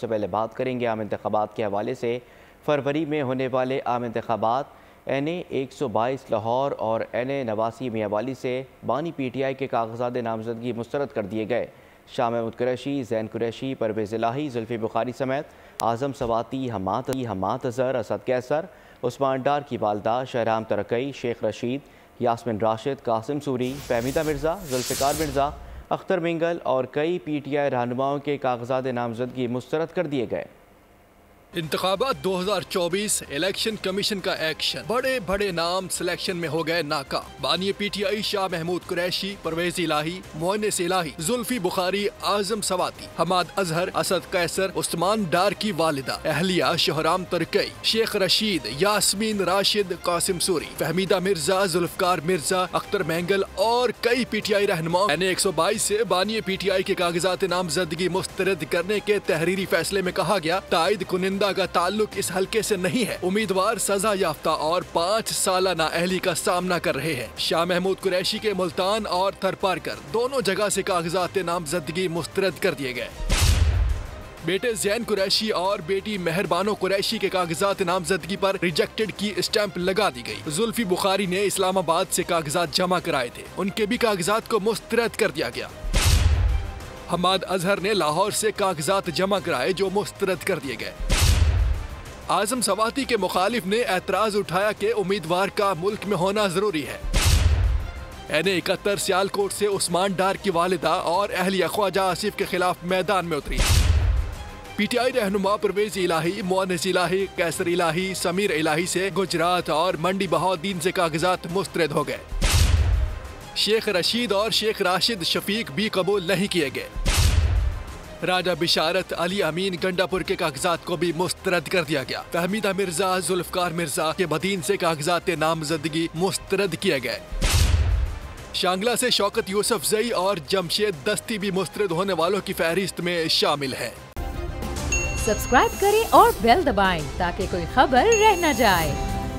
सबसे पहले बात करेंगे आम इंतखाबात के हवाले से। फरवरी में होने वाले आम इंतखाबात NA 122 लाहौर और NA 89 मियांवाली से बानी PTI के कागजात नामजदगी मुस्तरद कर दिए गए। शाह महमूद कुरैशी, जैन कुरैशी, परवेज़ इलाही, जुल्फ़ी बुखारी समेत आज़म सवाती, हमात अज़हर, असद कैसर, उस्मान डार की वालदा, शहराम तरकई, शेख रशीद, यास्मिन राशिद, कासिम सूरी, फहमीदा मिर्ज़ा, जुल्फ़िकार मिर्ज़ा, अख्तर मिंगल और कई PTI रहनुमाओं के कागजात नामजदगी मुस्तरद कर दिए गए। इंतखाबात 2024 इलेक्शन कमीशन का एक्शन, बड़े बड़े नाम सिलेक्शन में हो गए नाकाम। बानी PTI शाह महमूद कुरैशी, परवेज इलाही, मोहनिस इलाही, जुल्फी बुखारी, आजम सवाती, हमाद अजहर, असद कैसर, उस्मान डार की वालिदा, अहलिया शहराम तरकई, शेख रशीद, यास्मीन राशिद, कासिम सूरी, फहमीदा मिर्जा, जुल्फकार मिर्जा, अख्तर महंगल और कई PTI रहनुमा NA 122 से बानी PTI के कागजात नामजदगी मुस्तरद करने के तहरीरी फैसले में कहा गया, ताइद कुनिंदा का ताल्लुक इस हल्के से नहीं है। उम्मीदवार सजा याफ्ता और 5 साल नाअहली का सामना कर रहे हैं। शाह महमूद कुरैशी के मुल्तान और थरपारकर दोनों जगह से कागजात नामजदगी मुस्तरद कर दिए गए। बेटे जैन कुरैशी और बेटी मेहरबानो कुरैशी के कागजात नामजदगी पर रिजेक्टेड की स्टैंप लगा दी गई। जुल्फी बुखारी ने इस्लामाबाद से कागजात जमा कराए थे, उनके भी कागजात को मुस्तरद कर दिया गया। हमाद अजहर ने लाहौर से कागजात जमा कराए जो मुस्तरद कर दिए गए। आजम सवाती के मुखालिफ ने एतराज उठाया कि उम्मीदवार का मुल्क में होना जरूरी है। NA 71 सियालकोट से उस्मान डार की वालिदा और अहलिया ख्वाजा आसिफ के खिलाफ मैदान में उतरी। PTI रहनुमा परवेज इलाही, मोहनिस इलाही, कैसर इलाही, समीर इलाही से गुजरात और मंडी बहाउद्दीन से कागजात मुस्तरद हो गए। शेख रशीद और शेख राशिद शफीक भी कबूल नहीं किए गए। राजा बिशारत अली अमीन गंडापुर के कागजात को भी मुस्तरद कर दिया गया। फहमीदा मिर्जा, जुल्फकार मिर्जा के बदीन से कागजात नामजदगी मुस्तरद किए गए। शांगला से शौकत यूसुफ जई और जमशेद दस्ती भी मुस्तरद होने वालों की फहरिस्त में शामिल है। सब्सक्राइब करें और बेल दबाएं ताकि कोई खबर रह न जाए।